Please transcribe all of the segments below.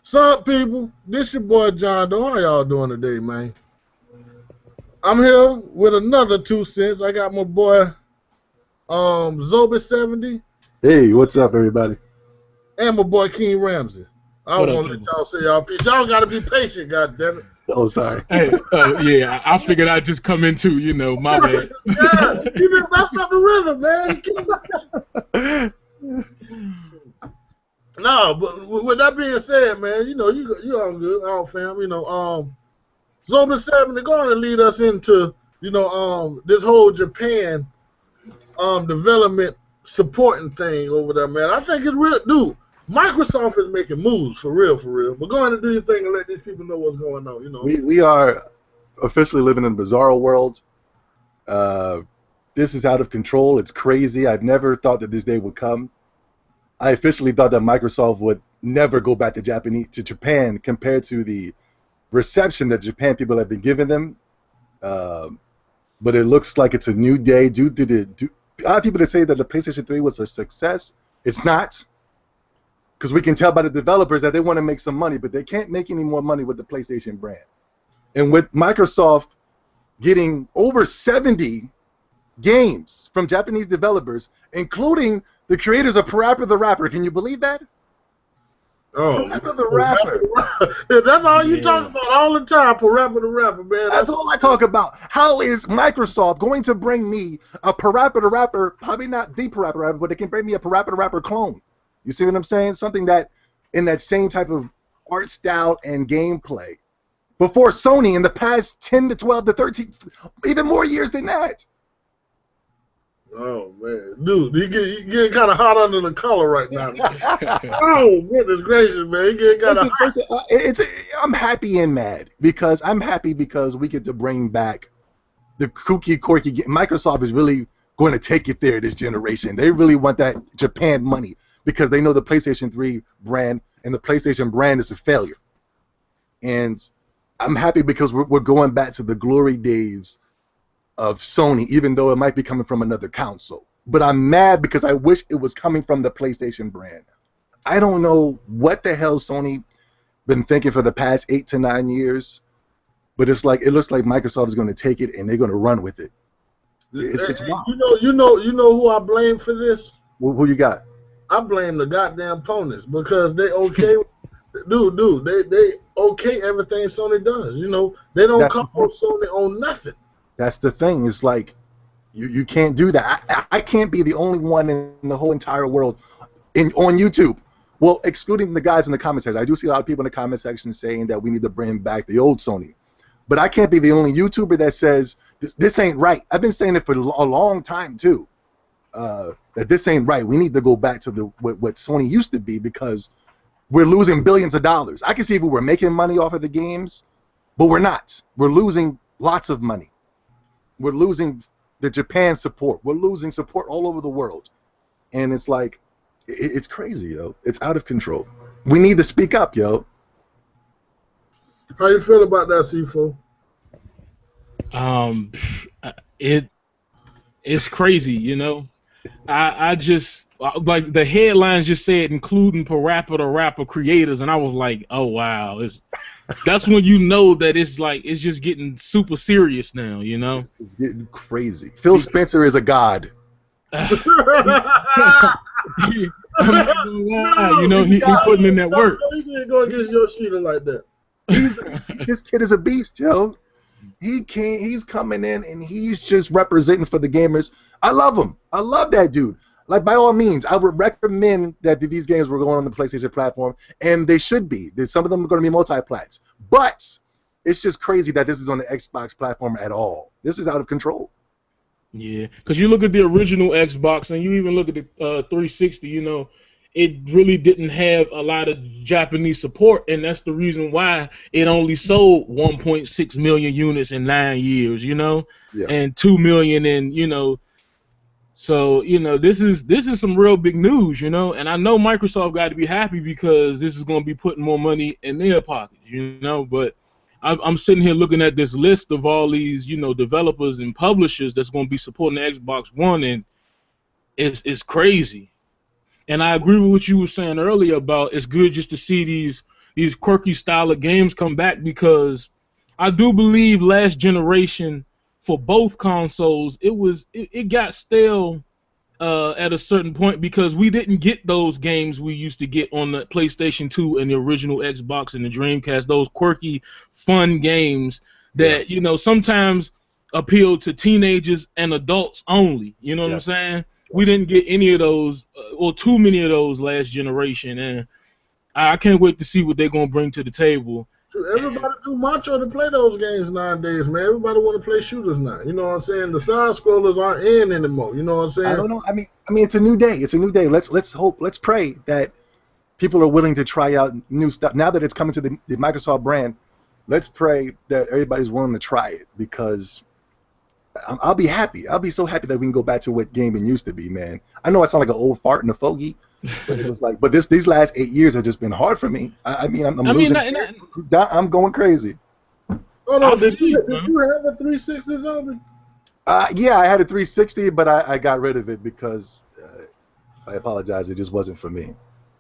Sup, people? This your boy John Doe. How y'all doing today, man? I'm here with another 2 cents. I got my boy Zobe70 Hey, what's up, everybody? and my boy King Ramsey. I What don't up, want to let y'all say y'all peace. Y'all gotta be patient, goddammit. Oh, sorry. Hey, yeah, I figured I'd just come in too, my bad. Yeah, you just messed up the rhythm, man. No, but with that being said, man, you all good, all fam. Zobe70 going to lead us into this whole Japan development supporting thing over there, man. I think it's real, dude. Microsoft is making moves for real. But go ahead and do your thing and let these people know what's going on. We are officially living in a bizarre world. This is out of control. It's crazy. I've never thought that this day would come. I officially thought that Microsoft would never go back to Japan compared to the reception that Japan people have been giving them. But it looks like it's a new day. A lot of people that say that the PlayStation 3 was a success. It's not. Because we can tell by the developers that they want to make some money, but they can't make any more money with the PlayStation brand. And with Microsoft getting over 70 games from Japanese developers, including the creators of Parappa the Rapper. Can you believe that? Oh, Parappa the Rapper. That's all you talk about all the time, Parappa the Rapper, man. That's all I talk about. How is Microsoft going to bring me a Parappa the Rapper, probably not the Parappa the Rapper, but they can bring me a Parappa the Rapper clone? You see what I'm saying? Something that in that same type of art style and gameplay. Before Sony in the past 10 to 12 to 13, even more years than that. Oh man, dude, you get kind of hot under the collar right now. Oh goodness gracious, man, you get kind of hot. I'm happy and mad because I'm happy because we get to bring back the kooky, quirky. Microsoft is really going to take it there this generation. They really want that Japan money because they know the PlayStation 3 brand and the PlayStation brand is a failure. And I'm happy because we're going back to the glory days of Sony, even though it might be coming from another console. But I'm mad because I wish it was coming from the PlayStation brand. I don't know what the hell Sony been thinking for the past 8 to 9 years, but it looks like Microsoft is going to take it and they're going to run with it. It's wild. You know who I blame for this? Who you got? I blame the goddamn ponies because they okay, dude. They okay everything Sony does. They don't call Sony on nothing. That's the thing. It's like you can't do that. I can't be the only one in the whole entire world on YouTube. Well, excluding the guys in the comment section. I do see a lot of people in the comment section saying that we need to bring back the old Sony. But I can't be the only YouTuber that says this ain't right. I've been saying it for a long time too. That this ain't right. We need to go back to what Sony used to be because we're losing billions of dollars. I can see if we were making money off of the games, but we're not. We're losing lots of money. We're losing the Japan support. We're losing support all over the world. And it's like, it's crazy, yo. It's out of control. We need to speak up, yo. How you feel about that, C4? It's crazy, I just, like, the headlines just said including Parappa the Rapper creators, and I was like, oh wow, that's when you know that it's just getting super serious now, It's getting crazy. Phil Spencer is a god. I'm not gonna lie, he's putting in that work. He didn't go against Yoshida like that. This kid is a beast, yo. He's coming in and he's just representing for the gamers. I love him. I love that dude. Like, by all means, I would recommend that these games were going on the PlayStation platform, and they should be. Some of them are going to be multi-plats. But it's just crazy that this is on the Xbox platform at all. This is out of control. Yeah, because you look at the original Xbox and you even look at the 360, it really didn't have a lot of Japanese support, and that's the reason why it only sold 1.6 million units in 9 years, Yeah. and 2 million in, so, this is some real big news, and I know Microsoft got to be happy because this is going to be putting more money in their pockets, but I'm sitting here looking at this list of all these, developers and publishers that's going to be supporting the Xbox One, and it's crazy. And I agree with what you were saying earlier about it's good just to see these these quirky style of games come back, because I do believe last generation for both consoles it got stale at a certain point, because we didn't get those games we used to get on the PlayStation 2 and the original Xbox and the Dreamcast, those quirky, fun games that, you know, sometimes appeal to teenagers and adults only. You know what I'm saying? We didn't get any of those, or too many of those last generation, and I can't wait to see what they're going to bring to the table. Everybody too macho to play those games nowadays, man. Everybody want to play shooters now. You know what I'm saying? The side scrollers aren't in anymore. You know what I'm saying? I don't know. I mean, it's a new day. It's a new day. Let's hope. Let's pray that people are willing to try out new stuff now that it's coming to the Microsoft brand. Let's pray that everybody's willing to try it, because I'll be happy. I'll be so happy that we can go back to what gaming used to be, man. I know I sound like an old fart and a fogey. But it was like, but these last 8 years have just been hard for me. I'm losing. I'm going crazy. Oh no! Did you have a 360 Zombie? Yeah, I had a 360, but I got rid of it because I apologize. It just wasn't for me.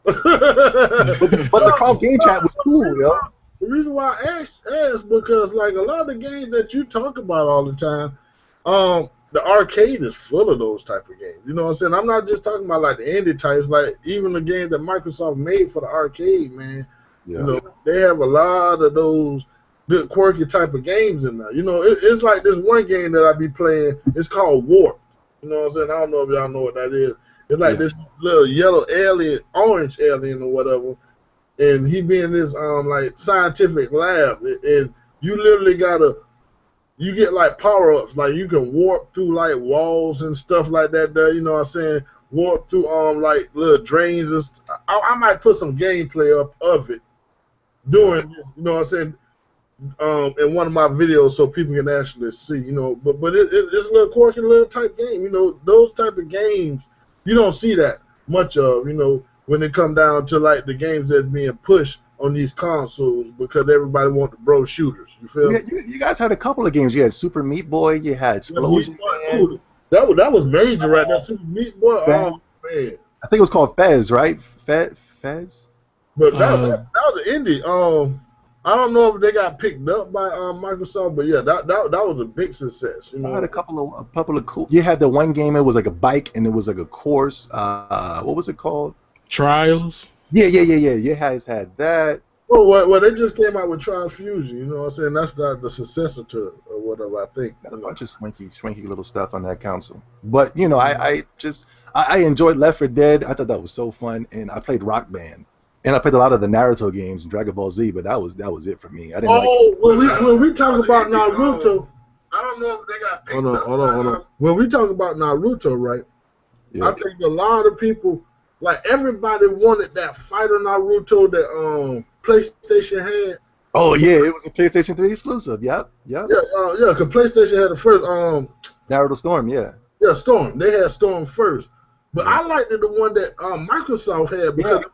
but the cross game chat was cool, yo. The reason why I asked because like a lot of the games that you talk about all the time, the arcade is full of those type of games. You know what I'm saying? I'm not just talking about like the indie types, like even the game that Microsoft made for the arcade, man. Yeah. You know, they have a lot of those good quirky type of games in there. You know, it's like this one game that I be playing. It's called Warp. You know what I'm saying? I don't know if y'all know what that is. It's like this little yellow alien, orange alien or whatever, and he be in this like scientific lab, and you literally gotta. You get like power-ups, like you can warp through like walls and stuff like that there, you know what I'm saying? Warp through like little drains and I might put some gameplay up of it doing this, you know what I'm saying, in one of my videos so people can actually see, you know, but it's a little quirky little type game, you know, those type of games, you don't see that much of, you know, when it come down to like the games that's being pushed on these consoles because everybody want the bro shooters. You feel? You guys had a couple of games. You had Super Meat Boy. You had Explosion. Man. That was major right there. Super Meat Boy. Oh man. I think it was called Fez, right? Fez. But that was an indie. I don't know if they got picked up by Microsoft, but yeah, that was a big success. You know? I had a couple of cool. You had the one game. It was like a bike and it was like a course. What was it called? Trials. Yeah. You guys had that. Well, they just came out with Trial Fusion. You know what I'm saying? That's not the successor to it or whatever. I think. Got a bunch of swanky little stuff on that console. But you know, I enjoyed Left 4 Dead. I thought that was so fun, and I played Rock Band, and I played a lot of the Naruto games and Dragon Ball Z. But that was it for me. I didn't. When we talk about Naruto, I don't know if they got picked up. Hold on. When we talk about Naruto, right? Yeah. I think a lot of people. Like everybody wanted that fighter Naruto that PlayStation had. Oh yeah, it was a PlayStation 3 exclusive. Yep. Yeah, because PlayStation had the first Naruto Storm. Yeah, Storm. They had Storm first, but I liked the one that Microsoft had because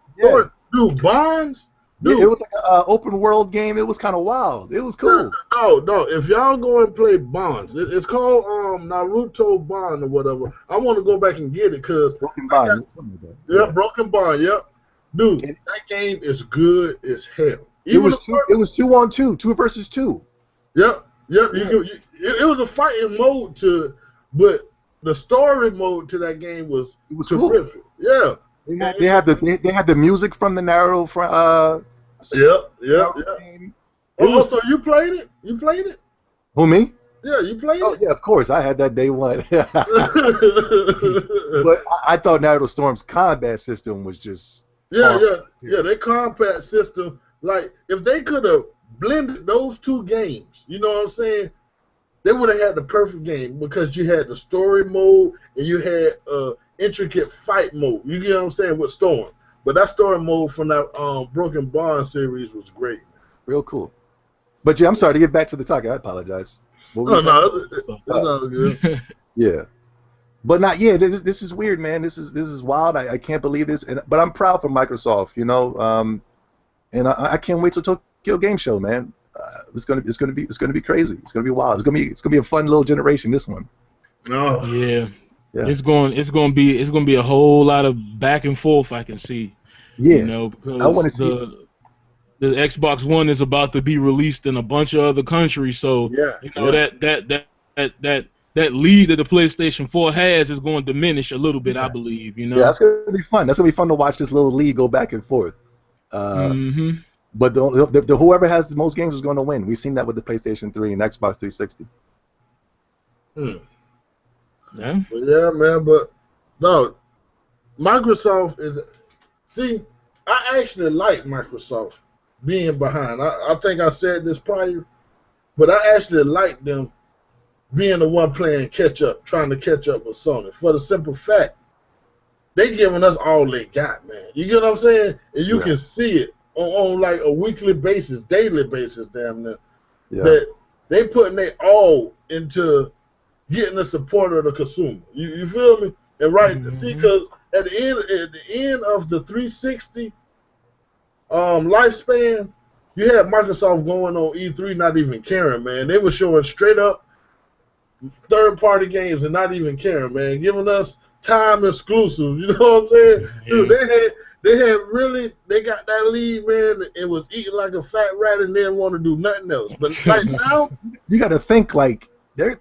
do bonds. Dude. Yeah, it was like an open world game. It was kind of wild. It was cool. No. If y'all go and play Bonds, it's called Naruto Bond or whatever. I want to go back and get it because Broken Bond. Broken Bond. Yep, dude, that game is good as hell. It was 2-on-2, 2 versus 2. Yep. It was a fighting mode but the story mode to that game was terrific. Cool. Yeah. They had the music from the Naruto. Yep. So you played it? Who, me? Yeah, you played it? Oh, yeah, of course. I had that day one. But I thought Naruto Storm's combat system was just... Yeah, their combat system, like, if they could have blended those two games, you know what I'm saying? They would have had the perfect game because you had the story mode and you had intricate fight mode. You get what I'm saying with Storm. But that story mode from that Broken Bond series was great. Real cool. But yeah, I'm sorry to get back to the talk. I apologize. It's all good. Yeah. But this is weird, man. This is wild. I can't believe this. But I'm proud for Microsoft, you know. And I can't wait till Tokyo Game Show, man. It's gonna be crazy. It's gonna be wild. It's gonna be a fun little generation. This one. Oh yeah. It's gonna be a whole lot of back and forth. I can see. Yeah. You know, because I want to see. the Xbox One is about to be released in a bunch of other countries. So that lead that the PlayStation 4 has is going to diminish a little bit, I believe. Yeah, that's gonna be fun. That's gonna be fun to watch this little league go back and forth. But the whoever has the most games is going to win. We've seen that with the PlayStation 3 and Xbox 360. Yeah. Yeah, man. But no, Microsoft is. See, I actually like Microsoft being behind. I think I said this prior, but I actually like them being the one playing catch up, trying to catch up with Sony, for the simple fact they giving us all they got, man. You get what I'm saying? And you can see it on like a weekly basis, daily basis, damn near. That they putting their all into getting the support of the consumer. You feel me? And see, because at the end of the 360 lifespan, you had Microsoft going on E3 not even caring, man. They were showing straight up third-party games and not even caring, man, giving us time exclusives. You know what I'm saying? Dude, they got that lead, man. It was eating like a fat rat and didn't want to do nothing else. But right now, you got to think like that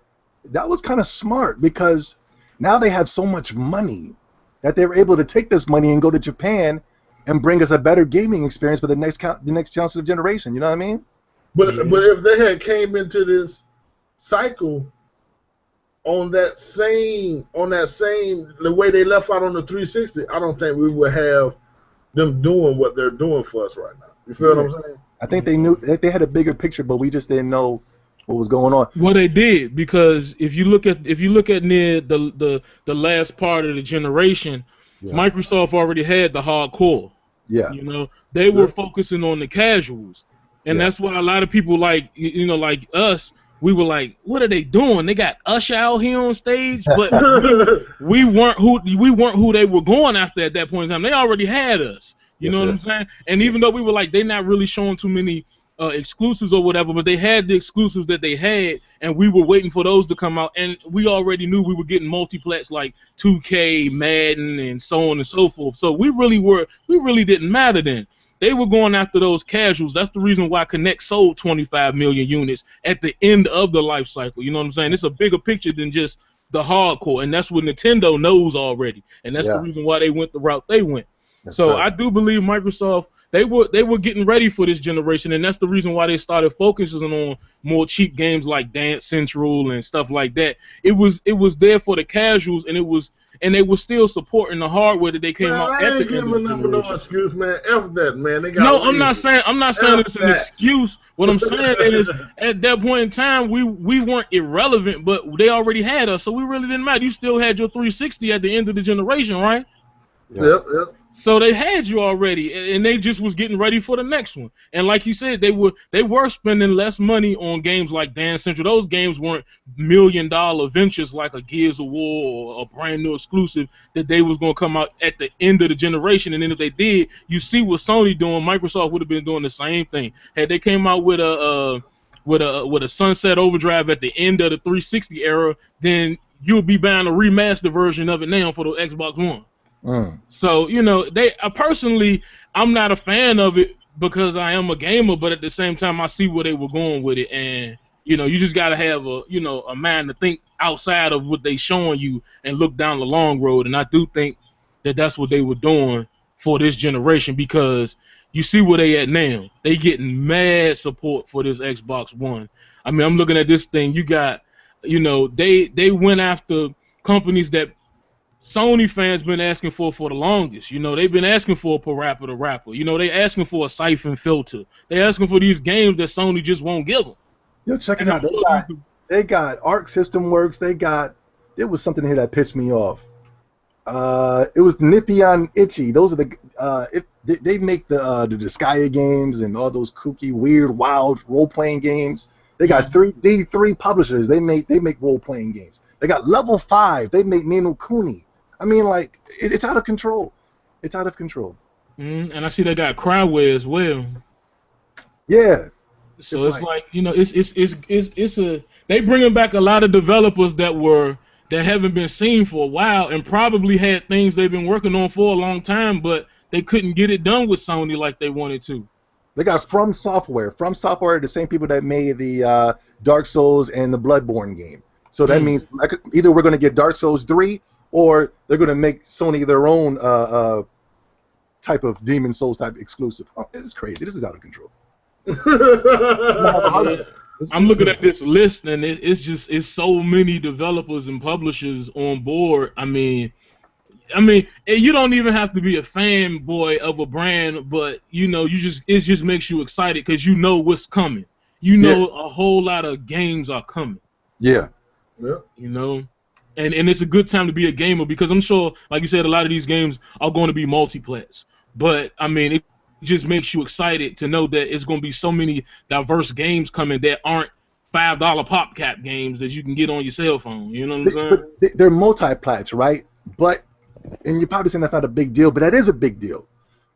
was kind of smart, because now they have so much money that they're able to take this money and go to Japan and bring us a better gaming experience for the next chance of generation. You know what I mean? But if they had came into this cycle on that same the way they left out on the 360, I don't think we would have them doing what they're doing for us right now. You feel what I'm saying? I think they knew they had a bigger picture, but we just didn't know what was going on. Well, they did, because if you look at near the last part of the generation, Microsoft already had the hardcore. Yeah. You know, they were focusing on the casuals, and that's why a lot of people like us. We were like, what are they doing? They got Usher out here on stage, but we weren't who they were going after at that point in time. They already had us. You know what I'm saying? And even though we were like, they're not really showing too many exclusives or whatever, but they had the exclusives that they had, and we were waiting for those to come out, and we already knew we were getting multiplex like 2K, Madden, and so on and so forth. So we really didn't matter then. They were going after those casuals. That's the reason why Connect sold 25 million units at the end of the life cycle. You know what I'm saying? It's a bigger picture than just the hardcore, and that's what Nintendo knows already, and that's the reason why they went the route they went. So I do believe Microsoft, they were getting ready for this generation, and that's the reason why they started focusing on more cheap games like Dance Central and stuff like that. It was there for the casuals, and they were still supporting the hardware that they came out at the end of the generation. No excuse, man. F that, man. They got no, I'm not saying it's an excuse. What I'm saying is, at that point in time, we weren't irrelevant, but they already had us, so we really didn't matter. You still had your 360 at the end of the generation, right? Yep. So they had you already, and they just was getting ready for the next one. And like you said, they were spending less money on games like Dance Central. Those games weren't $1 million ventures like a Gears of War or a brand new exclusive that they was gonna come out at the end of the generation. And then if they did, you see what Sony doing. Microsoft would have been doing the same thing. Had they came out with a Sunset Overdrive at the end of the 360 era, then you'll be buying a remastered version of it now for the Xbox One. So personally, I'm not a fan of it because I am a gamer, but at the same time, I see where they were going with it, and you just gotta have a mind to think outside of what they showing you and look down the long road. And I do think that that's what they were doing for this generation, because you see where they at now. They getting mad support for this Xbox One. I mean, I'm looking at this thing. You got, they went after companies that Sony fans been asking for the longest. They've been asking for a Parappa the Rapper. They asking for a Siphon Filter. They asking for these games that Sony just won't give them. Check it out. They got Arc System Works. There was something here that pissed me off. It was Nippon Ichi. Those are they make the Disgaea games and all those kooky, weird, wild role-playing games. They got three publishers. They make role-playing games. They got Level 5. They make Ni no Kuni. I mean, like, it's out of control. It's out of control. And I see they got Cryware as well. Yeah. So it's like they bringing back a lot of developers that haven't been seen for a while, and probably had things they've been working on for a long time, but they couldn't get it done with Sony like they wanted to. They got From Software. From Software are the same people that made the Dark Souls and the Bloodborne game. So that means either we're going to get Dark Souls 3 or they're going to make Sony their own type of Demon Souls type exclusive. Oh, it's crazy. This is out of control. I'm looking at this list, and it's so many developers and publishers on board. I mean, you don't even have to be a fanboy of a brand, but you know, it just makes you excited because you know what's coming. You know, a whole lot of games are coming. Yeah. Yeah. You know, and it's a good time to be a gamer because I'm sure, like you said, a lot of these games are going to be multiplayers. But I mean, it just makes you excited to know that it's going to be so many diverse games coming that aren't $5 pop cap games that you can get on your cell phone. You know what I'm saying? But they're multi-plats, right? But, and you're probably saying that's not a big deal, but that is a big deal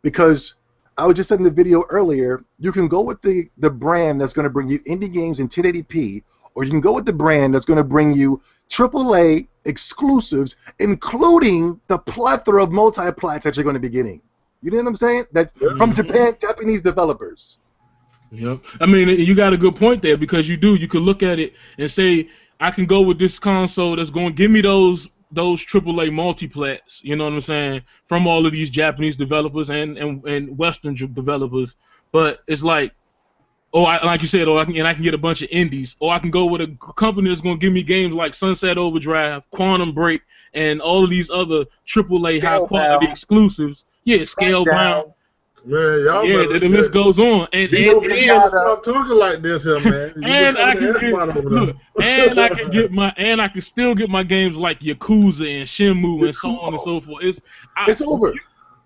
because I was just saying in the video earlier, you can go with the brand that's going to bring you indie games in 1080p, or you can go with the brand that's going to bring you AAA exclusives, including the plethora of multi-plats that you're going to be getting. You know what I'm saying? That from Japanese developers. Yep. I mean, you got a good point there because you could look at it and say, I can go with this console that's going to give me those AAA multiplats, you know what I'm saying, from all of these Japanese developers and Western developers. But it's like, like you said, I can get a bunch of indies, or I can go with a company that's going to give me games like Sunset Overdrive, Quantum Break, and all of these other AAA high-quality exclusives. Yeah, Scalebound. Man, y'all the list goes on. And stop talking like this here, man. And I can still get my games like Yakuza and Shenmue and so on and so forth. It's over.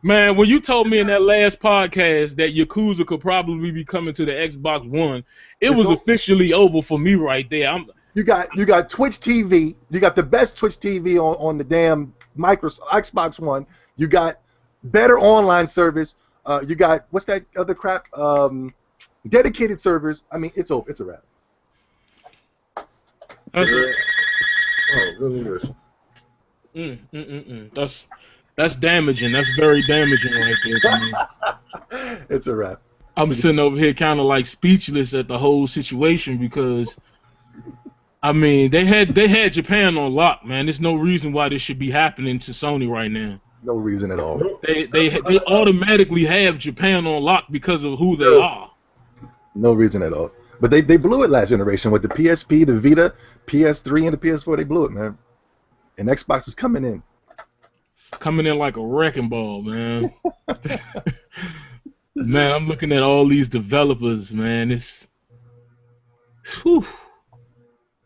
Man, when you told me in that last podcast that Yakuza could probably be coming to the Xbox One, it was officially over for me right there. You got Twitch TV. You got the best Twitch TV on the damn Microsoft Xbox One. You got better online service. You got what's that other crap? Dedicated servers. I mean, it's over. It's a wrap. That's damaging. That's very damaging right there to me. It's a wrap. I'm sitting over here kind of like speechless at the whole situation because, I mean, they had Japan on lock, man. There's no reason why this should be happening to Sony right now. No reason at all. They automatically have Japan on lock because of who they are. No reason at all. But they blew it last generation with the PSP, the Vita, PS3, and the PS4. They blew it, man. And Xbox is coming in. Coming in like a wrecking ball, man. Man, I'm looking at all these developers, man. Whew.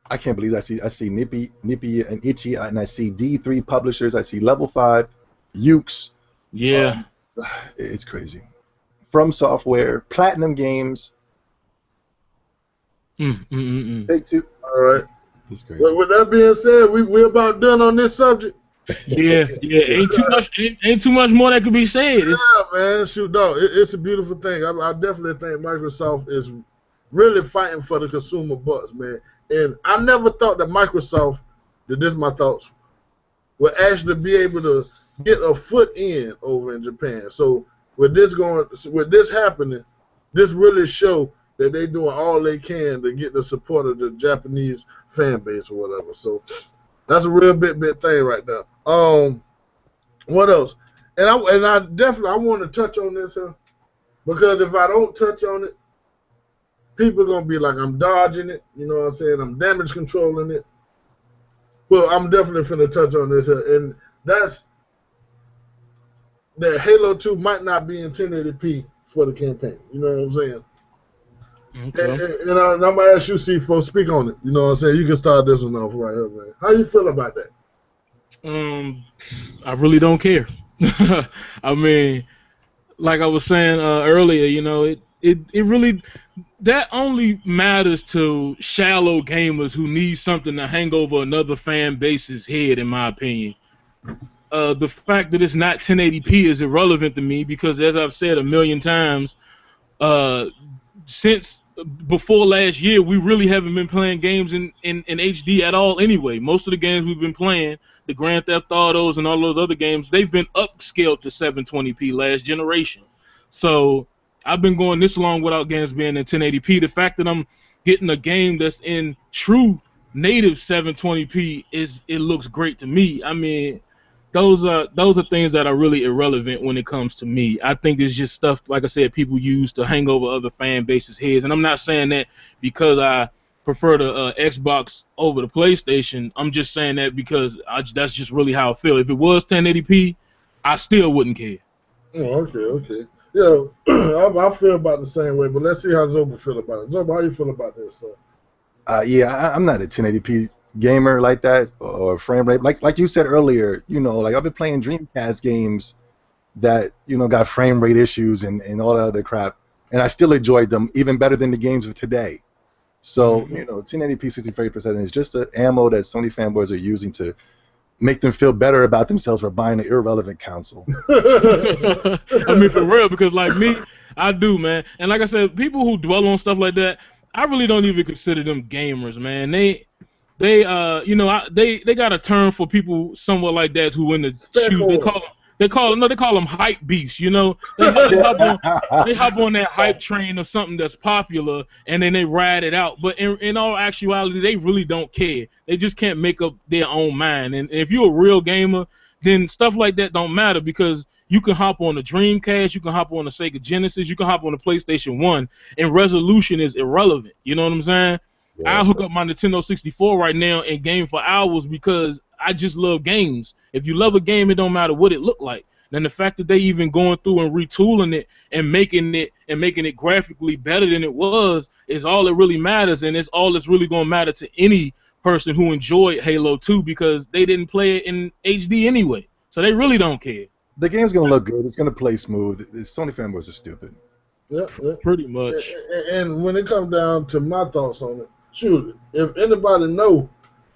I can't believe I see Nippy and Itchy, and I see D3 publishers. I see Level 5, Ukes. Yeah. It's crazy. From Software, Platinum Games. Take two. All right. It's crazy. Well, with that being said, we're about done on this subject. Yeah. Ain't too much more that could be said. Yeah, man. Shoot, dog. It's a beautiful thing. I definitely think Microsoft is really fighting for the consumer bucks, man. And I never thought that Microsoft, this is my thoughts, would actually be able to get a foot in over in Japan. So with this happening, this really show that they're doing all they can to get the support of the Japanese fan base or whatever. So that's a real big thing right now. What else? And I definitely want to touch on this here, because if I don't touch on it, people are gonna be like, I'm dodging it, you know what I'm saying? I'm damage controlling it. Well, I'm definitely finna touch on this here, and that's that Halo 2 might not be in 1080p for the campaign. You know what I'm saying? Okay. And I'm gonna ask you, C4, speak on it. You know what I'm saying? You can start this one off right here, man. How you feel about that? I really don't care. I mean, like I was saying earlier, you know, it really, that only matters to shallow gamers who need something to hang over another fan base's head, in my opinion. The fact that it's not 1080p is irrelevant to me because, as I've said a million times, since before last year, we really haven't been playing games in HD at all anyway. Most of the games we've been playing, the Grand Theft Autos and all those other games, they've been upscaled to 720p last generation. So I've been going this long without games being in 1080p. The fact that I'm getting a game that's in true native 720p it looks great to me. I mean, those are things that are really irrelevant when it comes to me. I think it's just stuff, like I said, people use to hang over other fan bases' heads. And I'm not saying that because I prefer the Xbox over the PlayStation. I'm just saying that because that's just really how I feel. If it was 1080p, I still wouldn't care. Oh, okay. Yeah, I feel about the same way, but let's see how Zoba feel about it. Zoba, how you feel about this? Yeah, I'm not a 1080p gamer like that or frame rate. Like you said earlier, you know, like I've been playing Dreamcast games that, you know, got frame rate issues and all that other crap, and I still enjoyed them even better than the games of today. So, you know, 1080p 60 frames per second is just an ammo that Sony fanboys are using to make them feel better about themselves for buying an irrelevant console. I mean, for real, because like me, I do, man. And like I said, people who dwell on stuff like that, I really don't even consider them gamers, man. They got a term for people somewhat like that who in the shoes. They call them hype beasts. You know, they hop on that hype train of something that's popular, and then they ride it out. But in all actuality, they really don't care. They just can't make up their own mind. And if you're a real gamer, then stuff like that don't matter, because you can hop on the Dreamcast, you can hop on the Sega Genesis, you can hop on the PlayStation 1, and resolution is irrelevant. You know what I'm saying? Yeah. I hook up my Nintendo 64 right now and game for hours because I just love games. If you love a game, it don't matter what it look like. And the fact that they even going through and retooling it and making it graphically better than it was is all that really matters, and it's all that's really going to matter to any person who enjoyed Halo 2, because they didn't play it in HD anyway. So they really don't care. The game's going to look good. It's going to play smooth. The Sony fanboys are stupid. Yep. Pretty much. And when it comes down to my thoughts on it, shoot, if anybody know,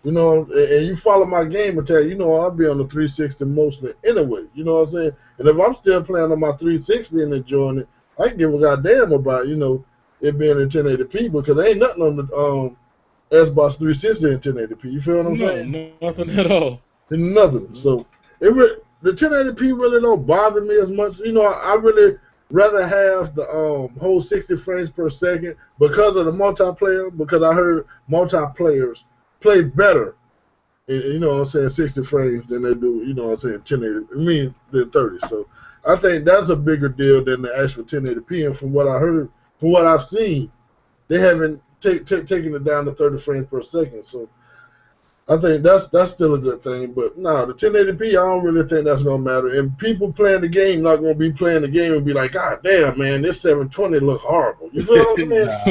you know, and you follow my game tag, you know I'll be on the 360 mostly anyway. You know what I'm saying? And if I'm still playing on my 360 and enjoying it, I can give a goddamn about, you know, it being in 1080p, because there ain't nothing on the Xbox 360 in 1080p. You feel what I'm saying? Nothing at all. Nothing. So the 1080p really don't bother me as much. You know, I really rather have the whole 60 frames per second because of the multiplayer, because I heard multiplayers play better, you know what I'm saying, 60 frames than they do, you know what I'm saying, 1080, than 30. So I think that's a bigger deal than the actual 1080p. And from what I heard, from what I've seen, they haven't taken it down to 30 frames per second. So I think that's still a good thing. But no, the 1080p, I don't really think that's going to matter. And people playing the game not going to be playing the game and be like, God damn, man, this 720 look horrible. You feel what I'm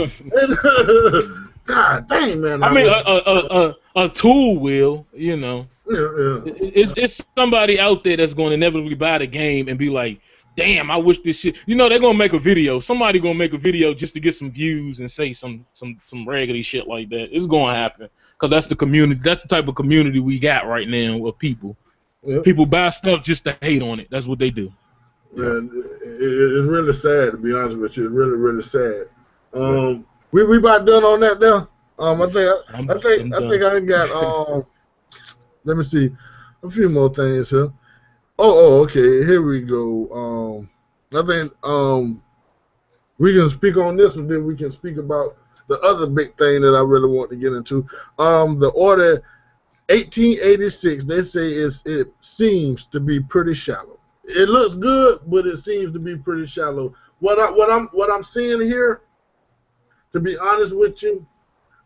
saying? God dang, man. I mean, a tool will, you know. Yeah. It's somebody out there that's going to inevitably buy the game and be like, damn, I wish this shit. You know, they're going to make a video. Somebody going to make a video just to get some views and say some raggedy shit like that. It's going to happen. Because that's the community. That's the type of community we got right now with people. Yep. People buy stuff just to hate on it. That's what they do. Yeah, it's really sad, to be honest with you. It's really, really sad. We about done on that now. I think I got let me see, a few more things here. Okay, here we go. I think we can speak on this, and then we can speak about the other big thing that I really want to get into. The order 1886, they say it seems to be pretty shallow. It looks good, but it seems to be pretty shallow. What I'm seeing here, to be honest with you,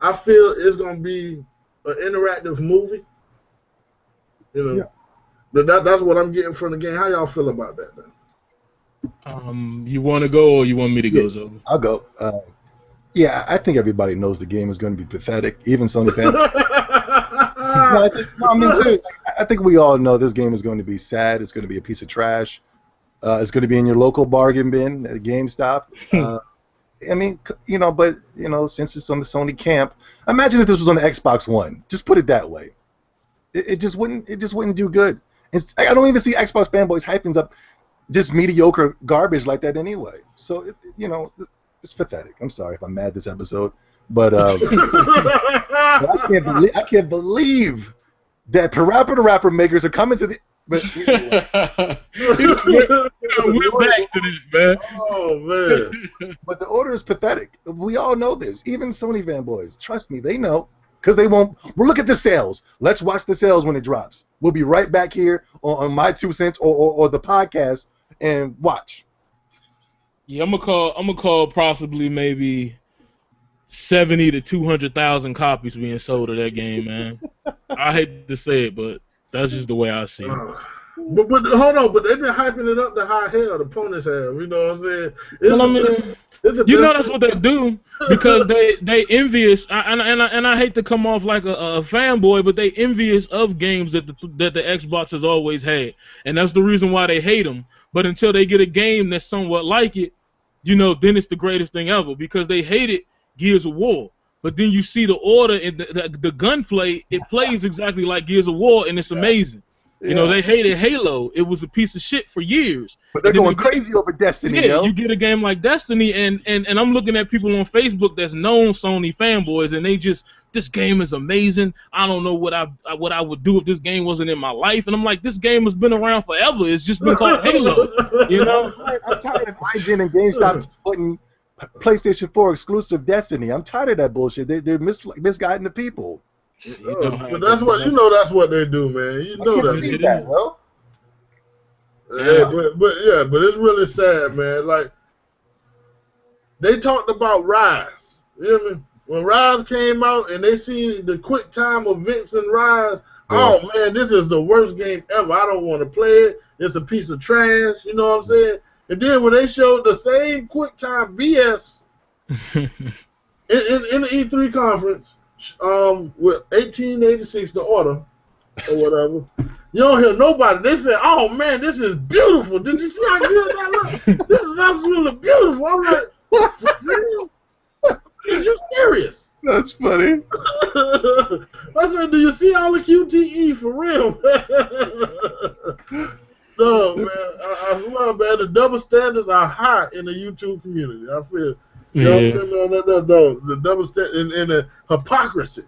I feel it's gonna be an interactive movie. You know, yeah. That's what I'm getting from the game. How y'all feel about that then? You want to go or you want me to go, Zoe? I'll go. Yeah, I think everybody knows the game is going to be pathetic, even Sony fans. I think we all know this game is going to be sad. It's going to be a piece of trash. It's going to be in your local bargain bin at GameStop. I mean, you know, but you know, since it's on the Sony camp, imagine if this was on the Xbox One. Just put it that way. It just wouldn't do good. I don't even see Xbox fanboys hyping up just mediocre garbage like that anyway. So you know, it's pathetic. I'm sorry if I'm mad this episode, but I can't believe that Parappa the Rapper makers are coming to But We're back to this, man. Oh man. But the order is pathetic. We all know this. Even Sony fanboys, trust me, they know. Because they won't. Well, look at the sales. Let's watch the sales when it drops. We'll be right back here on my 2 cents or the podcast and watch. Yeah, I'm gonna call possibly maybe 70 to 200,000 copies being sold of that game, man. I hate to say it, but that's just the way I see it. But hold on, but they've been hyping it up to high hell. The opponents have, you know what I'm saying? Well, I mean, you know that's what they do because they envious, and I hate to come off like a fanboy, but they envious of games that the Xbox has always had, and that's the reason why they hate them. But until they get a game that's somewhat like it, you know, then it's the greatest thing ever because they hated Gears of War. But then you see the order and the gunplay, it plays exactly like Gears of War, and it's amazing. You know, they hated Halo. It was a piece of shit for years. But they're going crazy over Destiny, yo. You get a game like Destiny, and I'm looking at people on Facebook that's known Sony fanboys, and they just, this game is amazing. I don't know what I would do if this game wasn't in my life. And I'm like, this game has been around forever. It's just been called Halo. You know? I'm tired of IGN and GameStop putting PlayStation 4 exclusive Destiny. I'm tired of that bullshit. They're misguiding the people. But that's what that's what they do, man. You know that. But it's really sad, man. Like they talked about Ryse. You hear me? When Ryse came out and they see the quick time events in Ryse, oh man, this is the worst game ever. I don't want to play it. It's a piece of trash. You know what I'm saying? And then when they showed the same quick time BS in the E3 conference. With 1886, the order, or whatever, you don't hear nobody. They say, "Oh man, this is beautiful. Did you see how good that looks? This is absolutely beautiful." I'm like, "Are you serious?" That's funny. I said, "Do you see all the QTE for real?" No, man. I swear, man, the double standards are high in the YouTube community. I feel. No, the double standard and the hypocrisy.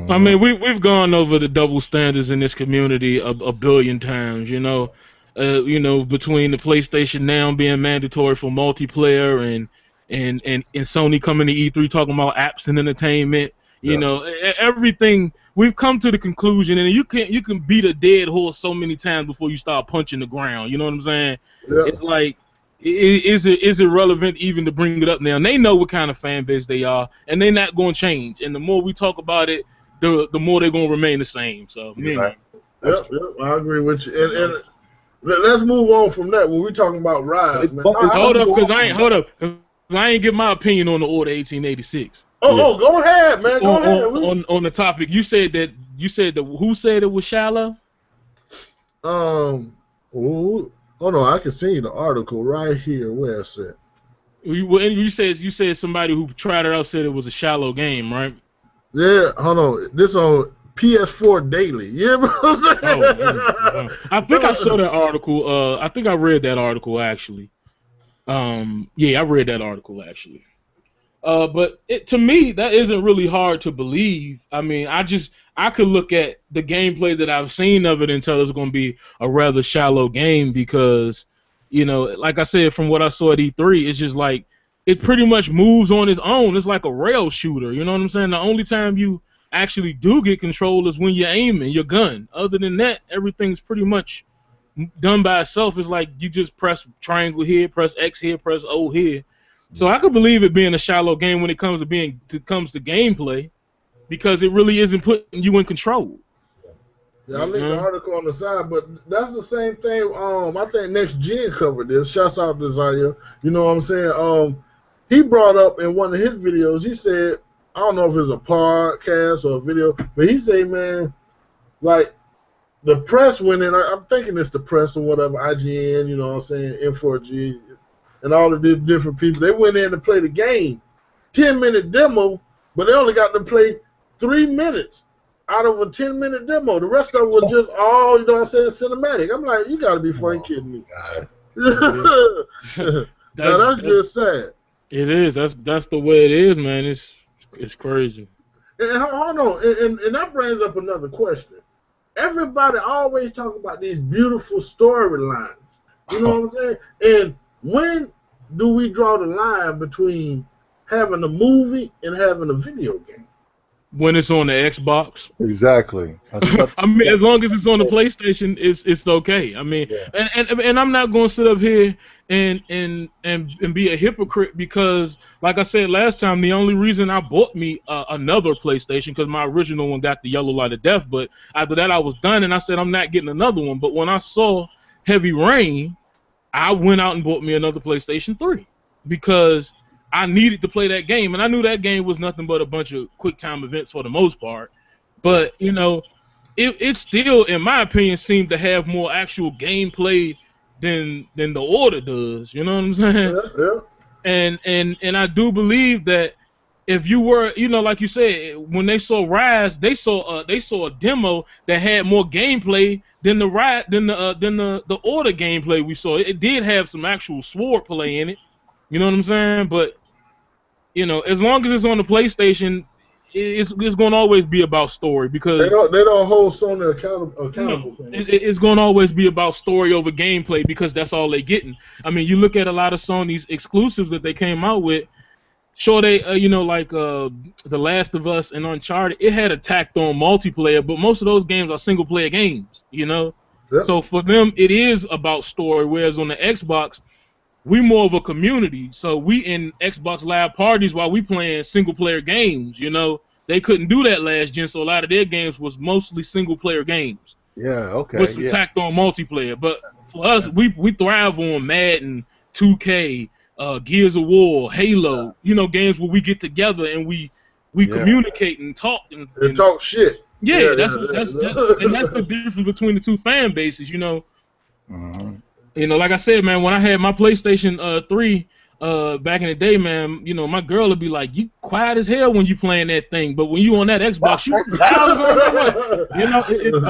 I mean, we've gone over the double standards in this community a billion times. You know, between the PlayStation Now being mandatory for multiplayer and Sony coming to E3 talking about apps and entertainment. You know, everything. We've come to the conclusion, and you can beat a dead horse so many times before you start punching the ground. You know what I'm saying? Yeah. It's like. Is it relevant even to bring it up now? And they know what kind of fan base they are, and they're not going to change. And the more we talk about it, the more they're going to remain the same. So, Yep, I agree with you. And let's move on from that when we're talking about Ryse, man. Hold up, because I ain't give my opinion on the Order 1886. Oh, go ahead, man. Go ahead. On the topic, who said it was shallow? Oh no, I can see the article right here. Where it's at? You said somebody who tried it out said it was a shallow game, right? Yeah, hold on. This on PS4 Daily. Yeah, I think I saw that article. I think I read that article actually. Yeah, I read that article actually. But to me, that isn't really hard to believe. I mean, I could look at the gameplay that I've seen of it and tell it's going to be a rather shallow game because, you know, like I said, from what I saw at E3, it's just like it pretty much moves on its own. It's like a rail shooter. You know what I'm saying? The only time you actually do get control is when you're aiming your gun. Other than that, everything's pretty much done by itself. It's like you just press triangle here, press X here, press O here. So I could believe it being a shallow game when it comes to gameplay, because it really isn't putting you in control. Yeah, I linked the article on the side, but that's the same thing. I think Next Gen covered this. Shouts out to Zaya. You know what I'm saying? He brought up in one of his videos. He said, I don't know if it's a podcast or a video, but he said, man, like the press went in. I'm thinking it's the press or whatever, IGN. You know what I'm saying? M4G. And all of these different people, they went in to play the game, 10-minute demo, but they only got to play 3 minutes out of a 10-minute demo. The rest of it was just all, you know what I'm saying, cinematic. I'm like, you got to be fucking kidding me. That's just sad. It is. That's the way it is, man. It's crazy. And hold on, and that brings up another question. everybody always talk about these beautiful storylines. You know what I'm saying? And when do we draw the line between having a movie and having a video game? When it's on the Xbox. Exactly. I mean, as long as it's on the PlayStation, it's okay. I mean, and I'm not going to sit up here and be a hypocrite because, like I said last time, the only reason I bought me another PlayStation because my original one got the yellow light of death. But after that, I was done, and I said I'm not getting another one. But when I saw Heavy Rain, I went out and bought me another PlayStation 3 because I needed to play that game, and I knew that game was nothing but a bunch of quick time events for the most part. But you know, it still, in my opinion, seemed to have more actual gameplay than the Order does. You know what I'm saying? Yeah. And I do believe that if you were, you know, like you said, when they saw Ryse, they saw a demo that had more gameplay than the Order gameplay we saw. It did have some actual sword play in it. You know what I'm saying? But you know, as long as it's on the PlayStation, it's going to always be about story because they don't hold Sony accountable. It's going to always be about story over gameplay because that's all they're getting. I mean, you look at a lot of Sony's exclusives that they came out with. Sure, they you know, like The Last of Us and Uncharted, it had a tacked on multiplayer, but most of those games are single player games. You know, so for them it is about story. Whereas on the Xbox, we more of a community, so we in Xbox Live parties while we playing single player games. You know, they couldn't do that last gen, so a lot of their games was mostly single player games. Yeah, okay. With some tacked on multiplayer. But for us, we thrive on Madden, 2K, Gears of War, Halo. You know, games where we get together and we communicate and talk and talk shit. Yeah, that's the difference between the two fan bases. You know. Mm-hmm. You know, like I said, man, when I had my PlayStation 3 back in the day, man, you know, my girl would be like, "You quiet as hell when you playing that thing," but when you on that Xbox, you loud as all. You know,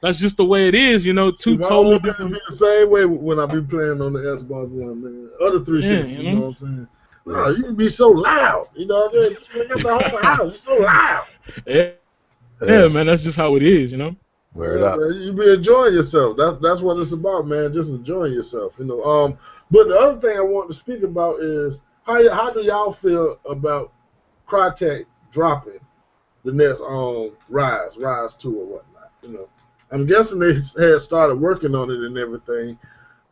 that's just the way it is. You know, two totally different. Be the same way when I be playing on the Xbox One, man. Other 360, you know what I'm saying? No, you can be so loud. You know what I'm saying? Just make up the whole house. You're so loud. Yeah, man, that's just how it is. You know. Word up. Man, you be enjoying yourself. That's what it's about, man. Just enjoying yourself, you know. But the other thing I want to speak about is how do y'all feel about Crytek dropping the next Ryse 2 or whatnot? You know, I'm guessing they had started working on it and everything,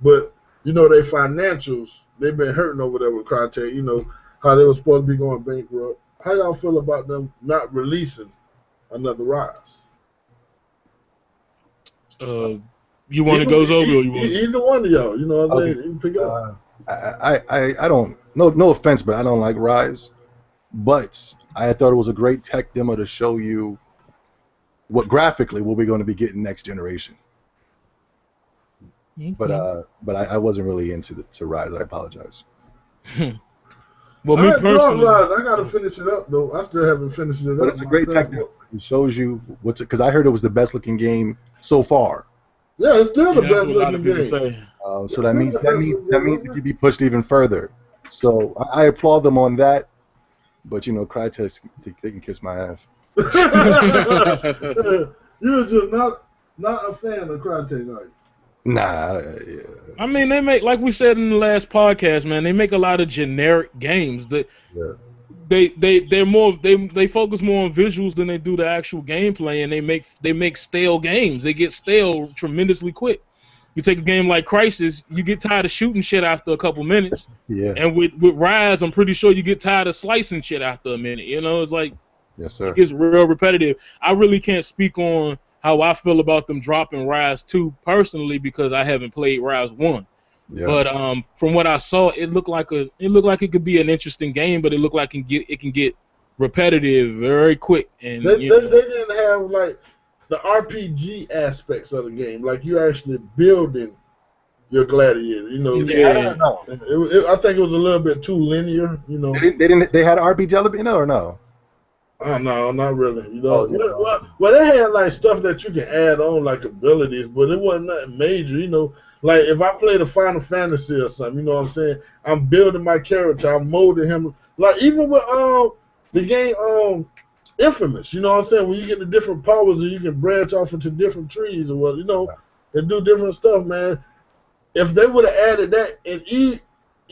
but you know, their financials, they've been hurting over there with Crytek. You know how they were supposed to be going bankrupt. How y'all feel about them not releasing another Ryse? You want to go, Zobe, or you want? Either one of y'all, you know what I'm saying? You can pick it up. I don't, no offense, but I don't like Ryse. But I thought it was a great tech demo to show you what graphically what we're going to be getting next generation. Mm-hmm. But I wasn't really into Ryse. I apologize. Well, me personally, I gotta finish it up though. I still haven't finished it up. But it's a great tech demo. It shows you because I heard it was the best looking game so far. Yeah, it's still the best looking game. So that means it could be pushed even further. So I applaud them on that. But you know, Crytek, they can kiss my ass. You're just not a fan of Crytek, are you? Nah. Yeah. I mean, they make, like we said in the last podcast, man. They make a lot of generic games. They focus more on visuals than they do the actual gameplay, and they make stale games. They get stale tremendously quick. You take a game like Crysis, you get tired of shooting shit after a couple minutes. Yeah. And with Ryse, I'm pretty sure you get tired of slicing shit after a minute. You know, it's like, yes, sir. It gets real repetitive. I really can't speak on how I feel about them dropping Ryse 2 personally because I haven't played Ryse 1. Yeah. But from what I saw, it looked like it could be an interesting game, but it looked like it can get repetitive very quick. And they didn't have like the RPG aspects of the game, like you actually building your gladiator. You know, I don't know. I think it was a little bit too linear. You know, they had RPG element or no? Oh no, not really. You know, well, they had like stuff that you can add on, like abilities, but it wasn't nothing major. You know, like if I played a Final Fantasy or something, you know what I'm saying? I'm building my character, I'm molding him. Like even with the game infamous. You know what I'm saying? When you get the different powers and you can branch off into different trees or what, you know, and do different stuff, man. If they would have added that and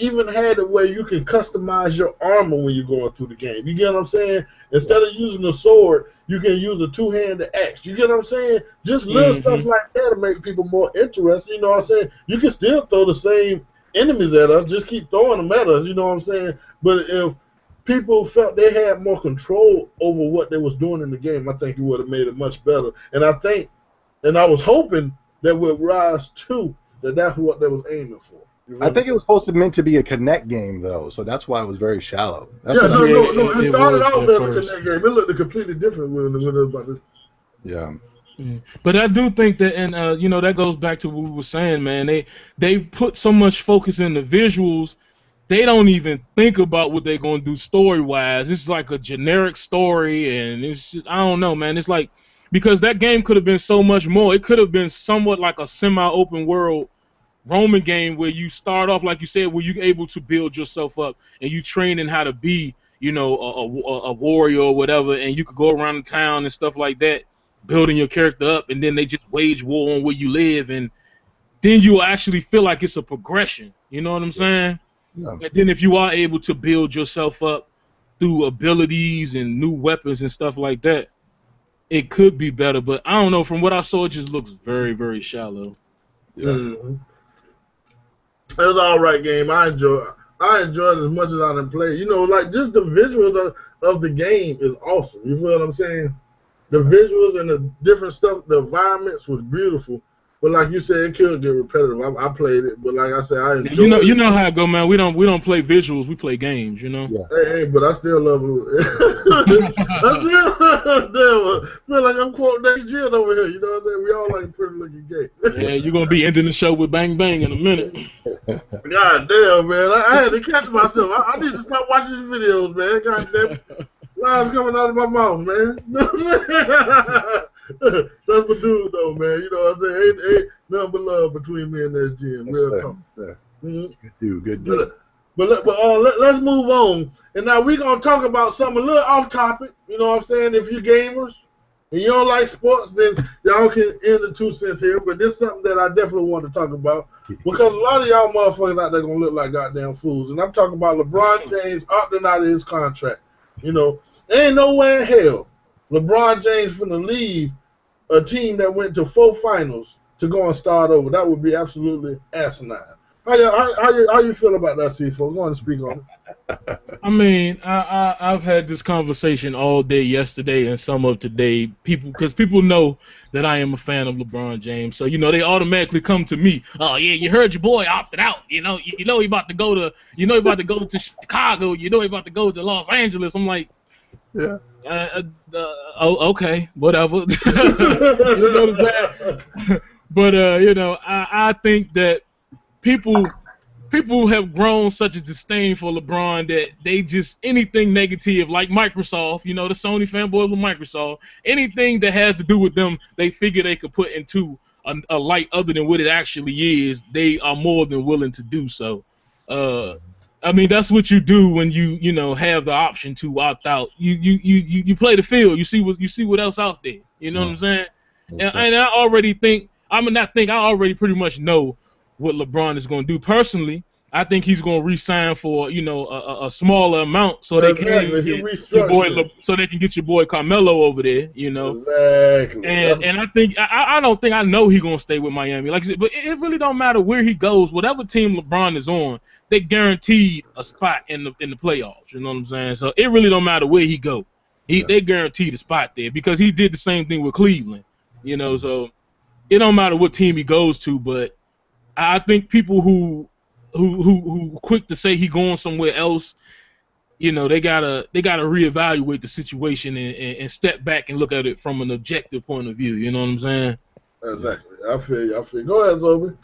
even had it where you can customize your armor when you're going through the game. You get what I'm saying? Instead of using a sword, you can use a two-handed axe. You get what I'm saying? Just little stuff like that to make people more interested. You know what I'm saying? You can still throw the same enemies at us. Just keep throwing them at us. You know what I'm saying? But if people felt they had more control over what they was doing in the game, I think it would have made it much better. And I was hoping that with Ryse 2, that's what they was aiming for. I think it was supposed to meant to be a Connect game though, so that's why it was very shallow. That's no. It started off as a Connect game. It looked completely different when it was about this. Yeah. But I do think that, and you know, that goes back to what we were saying, man. They put so much focus in the visuals, they don't even think about what they're gonna do story wise. It's like a generic story, and it's just, I don't know, man. It's like, because that game could have been so much more. It could have been somewhat like a semi-open world Roman game where you start off, like you said, where you're able to build yourself up and you train in how to be, you know, a warrior or whatever, and you could go around the town and stuff like that, building your character up, and then they just wage war on where you live, and then you actually feel like it's a progression. You know what I'm saying? Yeah. And then if you are able to build yourself up through abilities and new weapons and stuff like that, it could be better. But I don't know. From what I saw, it just looks very, very shallow. Yeah. It was an alright game. I enjoyed it as much as I didn't play. You know, like just the visuals of the game is awesome. You feel what I'm saying? The visuals and the different stuff, the environments was beautiful. But like you said, it could get repetitive. I played it, but like I said, I enjoyed it. You know how it go, man. We don't play visuals. We play games. You know. Yeah. Hey, but I still love it. I still feel like I'm quoting next gen over here. You know what I'm saying? We all like a pretty looking game. Yeah, you're gonna be ending the show with bang bang in a minute. God damn, man! I had to catch myself. I need to stop watching these videos, man. God damn it. Lies coming out of my mouth, man. That's my dude, though, man. You know what I'm saying? Ain't nothing but love between me and SG. Real talk. Good dude. But let's move on. And now we're going to talk about something a little off topic. You know what I'm saying? If you're gamers and you don't like sports, then y'all can end the 2 cents here. But this is something that I definitely want to talk about. Because a lot of y'all motherfuckers out there going to look like goddamn fools. And I'm talking about LeBron James opting out of his contract. You know, ain't nowhere in hell LeBron James finna leave a team that went to 4 finals to go and start over. That would be absolutely asinine. How you feel about that, C4? Go on and speak on it. I mean, I've had this conversation all day yesterday and some of today. Because people know that I am a fan of LeBron James, so you know they automatically come to me. Oh yeah, you heard your boy opted out. You know he about to go to Chicago. You know he about to go to Los Angeles. I'm like, yeah. Okay, whatever. You know what I'm saying? But you know, I think that people have grown such a disdain for LeBron that they just, anything negative, like Microsoft, you know, the Sony fanboys with Microsoft, anything that has to do with them, they figure they could put into a light other than what it actually is. They are more than willing to do so. I mean, that's what you do when you know have the option to opt out. You play the field. You see what else out there. You know what I'm saying? And I already think I already pretty much know what LeBron is going to do. Personally, I think he's going to re-sign for a smaller amount so they can get your boy, so they can get your boy Carmelo over there. You know. Exactly. And I think I don't think I know he's going to stay with Miami. Like I said, but it really don't matter where he goes. Whatever team LeBron is on, they guaranteed a spot in the playoffs. You know what I'm saying? So it really don't matter where he go. They guaranteed a spot there because he did the same thing with Cleveland. You know, so it don't matter what team he goes to. But I think people who quick to say he going somewhere else, you know, they gotta reevaluate the situation and step back and look at it from an objective point of view. You know what I'm saying? Exactly. I feel you. Go ahead, Zobe.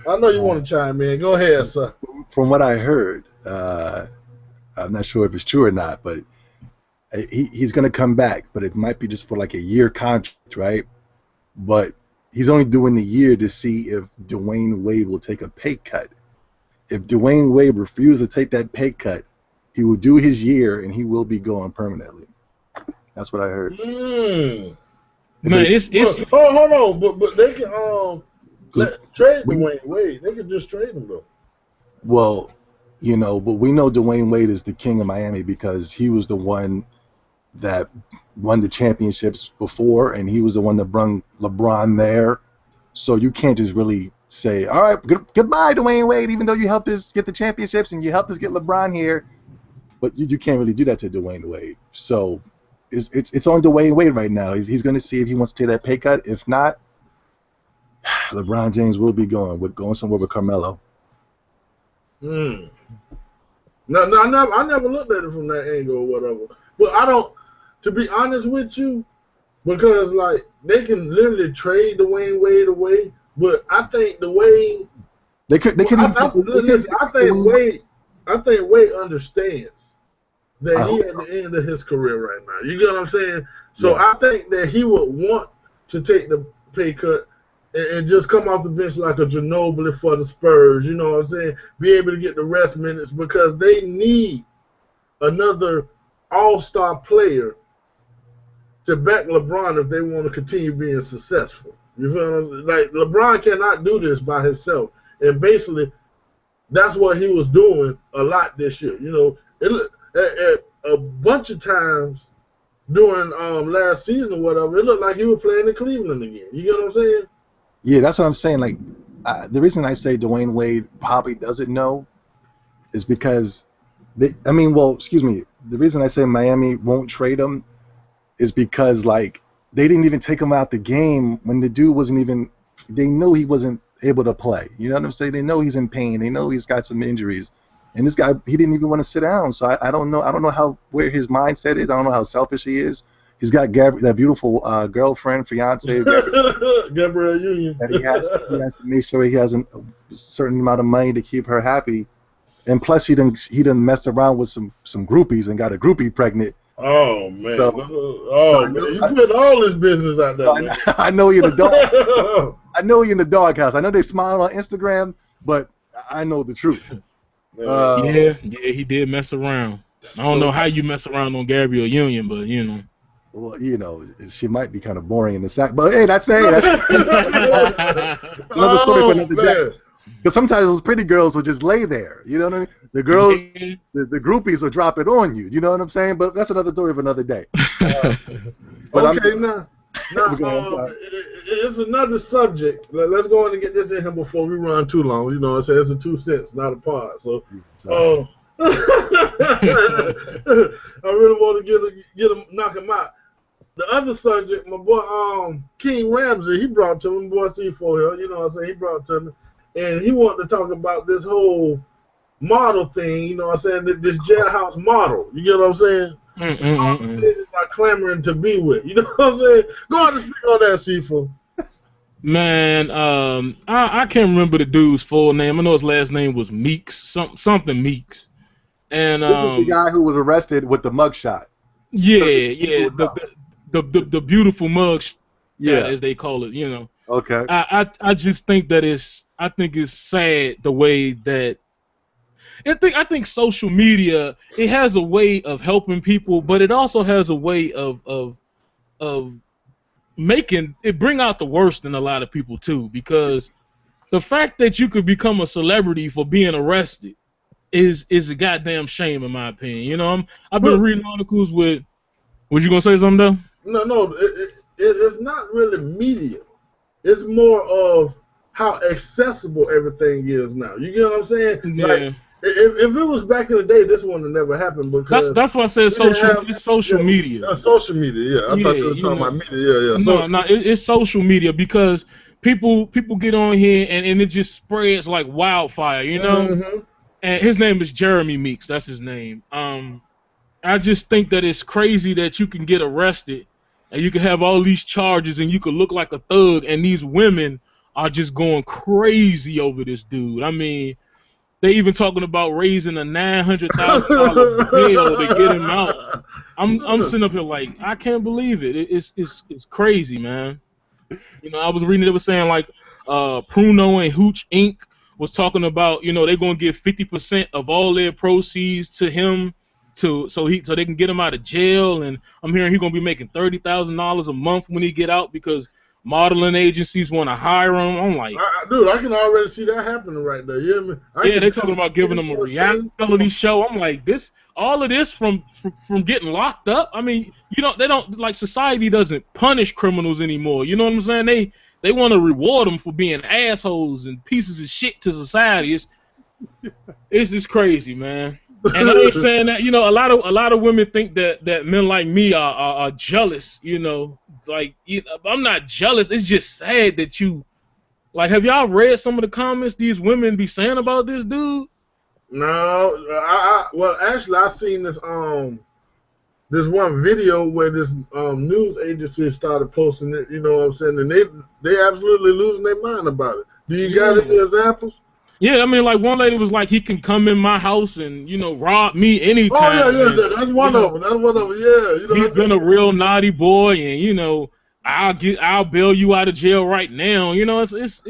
I know you want to chime in. Go ahead, sir. From what I heard, I'm not sure if it's true or not, but he's going to come back, but it might be just for like a year contract, right? But he's only doing the year to see if Dwayne Wade will take a pay cut. If Dwayne Wade refuses to take that pay cut, he will do his year and he will be going permanently. That's what I heard. Mm. Man, it's Oh, hold on, but they can trade we, Dwayne Wade. They could just trade him though. well, you know, but we know Dwayne Wade is the king of Miami because he was the one that won the championships before, and he was the one that brought LeBron there. So you can't just really say, all right, goodbye, Dwayne Wade, even though you helped us get the championships and you helped us get LeBron here. But you can't really do that to Dwayne Wade. So it's on Dwayne Wade right now. He's going to see if he wants to take that pay cut. If not, LeBron James will be going somewhere with Carmelo. No, I never looked at it from that angle or whatever. But I don't, to be honest with you, because like they can literally trade Dwayne Wade away. But I think the way I think Wade understands that he at the end of his career right now. You get what I'm saying? So yeah. I think that he would want to take the pay cut and just come off the bench like a Ginobili for the Spurs. You know what I'm saying? Be able to get the rest minutes because they need another all-star player to back LeBron if they want to continue being successful. You feel what I'm saying? Like LeBron cannot do this by himself, and basically that's what he was doing a lot this year. You know, at a bunch of times during last season or whatever, it looked like he was playing in Cleveland again. You get what I'm saying? Yeah, that's what I'm saying. Like the reason I say Dwayne Wade probably doesn't know is because the reason I say Miami won't trade him is because like they didn't even take him out the game when the dude wasn't even. They know he wasn't able to play. You know what I'm saying? They know he's in pain. They know he's got some injuries, and this guy he didn't even want to sit down. So I don't know. I don't know where his mindset is. I don't know how selfish he is. He's got that beautiful girlfriend, fiance, Gabrielle Union. That he has to make sure he has a certain amount of money to keep her happy, and plus he done messed around with some groupies and got a groupie pregnant. Oh man! So, man, you put all this business out there. Man. I know you're in the dog. I know you're in the doghouse. I know they smile on Instagram, but I know the truth. Yeah, he did mess around. I don't know how you mess around on Gabrielle Union, but you know. Well, you know, she might be kind of boring in the sack, but hey, that's fair. That's another story for another day. Because sometimes those pretty girls will just lay there. You know what I mean? The girls, the groupies will drop it on you. You know what I'm saying? But that's another story for another day. But okay, now it's another subject. Let's go on and get this in here before we run too long. You know what I'm saying? It's a 2 cents, not a pod. So, I really want to get him, knock him out. The other subject, my boy King Ramsey, he brought to him, boy C4 here, you know what I'm saying? He brought to me, and he wanted to talk about this whole model thing, you know what I'm saying? This jailhouse model, you get what I'm saying? All the business are clamoring to be with, you know what I'm saying? Go on and speak on that, C4. Man, I can't remember the dude's full name. I know his last name was Meeks, something Meeks. And this is the guy who was arrested with the mugshot. Yeah, the beautiful mugshot, as they call it, you know. Okay. I just think that it's sad the way that I think social media, it has a way of helping people, but it also has a way of making it bring out the worst in a lot of people too, because the fact that you could become a celebrity for being arrested is a goddamn shame in my opinion. You know, I've been reading articles with. Was you gonna say something though? No, it's not really media. It's more of how accessible everything is now. You get what I'm saying? Yeah. Like, if it was back in the day, this wouldn't have never happened because that's why I said social media. Social media, yeah. I thought you were talking about media, yeah. No, it's social media because people get on here and it just spreads like wildfire, you know. Mm-hmm. And his name is Jeremy Meeks. That's his name. I just think that it's crazy that you can get arrested and you can have all these charges and you can look like a thug, and these women are just going crazy over this dude. I mean, they even talking about raising a $900,000 bail to get him out. I'm sitting up here like, I can't believe it. It's crazy, man. You know, I was reading it was saying like Pruno and Hooch Inc. was talking about, you know, they're gonna give 50% of all their proceeds to him so they can get him out of jail. And I'm hearing he's gonna be making $30,000 a month when he get out because modeling agencies want to hire him. I'm like, dude, I can already see that happening right there. You hear me? Yeah, they're talking about giving him a reality show. I'm like, all of this from getting locked up. I mean, they don't like, society doesn't punish criminals anymore. You know what I'm saying? They want to reward them for being assholes and pieces of shit to society. It's crazy, man. And I ain't saying that. A lot of women think that men like me are jealous. Like, I'm not jealous. It's just sad that you. Like, have y'all read some of the comments these women be saying about this dude? No, well, actually, I seen this this one video where this news agency started posting it. You know what I'm saying? And they absolutely losing their mind about it. Do you got any examples? Yeah, I mean, like, one lady was like, he can come in my house and rob me anytime. Oh yeah, that's one of them. That's one of them. Yeah, he's been a real naughty boy, and I'll bail you out of jail right now. It's just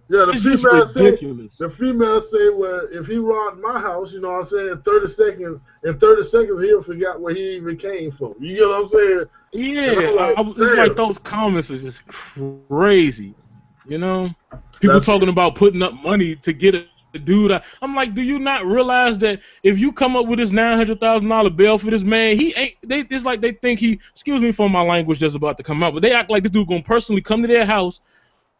ridiculous. The female say, well, if he robbed my house, you know what I'm saying, in 30 seconds he'll forget where he even came from. You get what I'm saying? Yeah, it's like those comments are just crazy. People talking about putting up money to get a dude. I'm like, do you not realize that if you come up with this $900,000 bail for this man, he ain't. It's like they think he. Excuse me for my language that's about to come out, but they act like this dude gonna personally come to their house,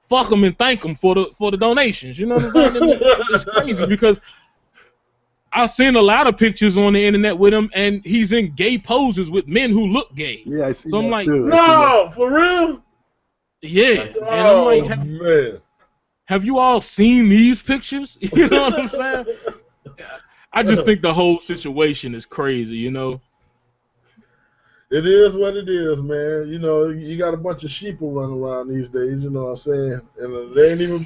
fuck them, and thank them for the donations. You know what I'm saying? It's crazy because I've seen a lot of pictures on the internet with him, and he's in gay poses with men who look gay. Yeah, I see so that I'm like, too. no, for real? Yeah. Oh, and I'm like, man. Have you all seen these pictures? You know what I'm saying? I just think the whole situation is crazy, It is what it is, man. You got a bunch of sheeple running around these days, you know what I'm saying? And they ain't even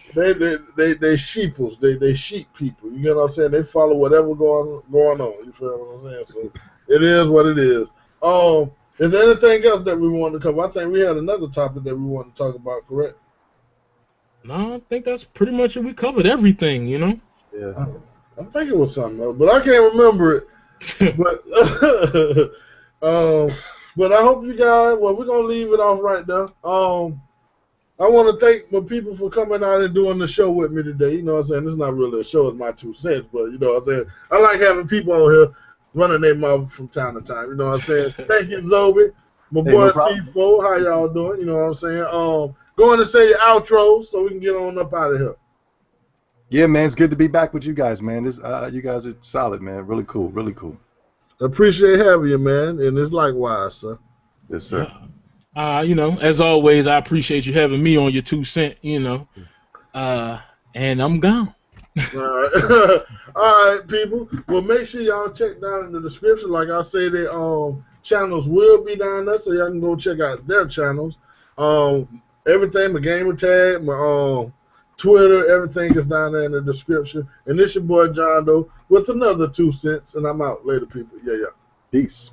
they sheeples. They sheep people. You know what I'm saying? They follow whatever going on. You feel what I'm saying? So it is what it is. Is there anything else that we wanted to cover? I think we had another topic that we wanted to talk about, correct? No, I think that's pretty much it. We covered everything, Yeah. I think it was something else, but I can't remember it. But I hope you guys. Well, we're gonna leave it off right there. I want to thank my people for coming out and doing the show with me today. You know what I'm saying? This is not really a show; it's my 2 cents. But you know what I'm saying? I like having people on here running their mouth from time to time. You know what I'm saying? Thank you, Zobe. My boy C4. How y'all doing? You know what I'm saying? Go on and say your outro so we can get on up out of here. Yeah, man, it's good to be back with you guys, man. You guys are solid, man. Really cool, really cool. Appreciate having you, man, and it's likewise, sir. Yes, sir. As always, I appreciate you having me on your 2 cents, and I'm gone. All right. All right, people. Well, make sure y'all check down in the description. Like I say, their channels will be down there, so y'all can go check out their channels. Everything, my gamer tag, my Twitter, everything is down there in the description. And this your boy John Doe with another 2 cents, and I'm out. Later, people. Yeah. Peace.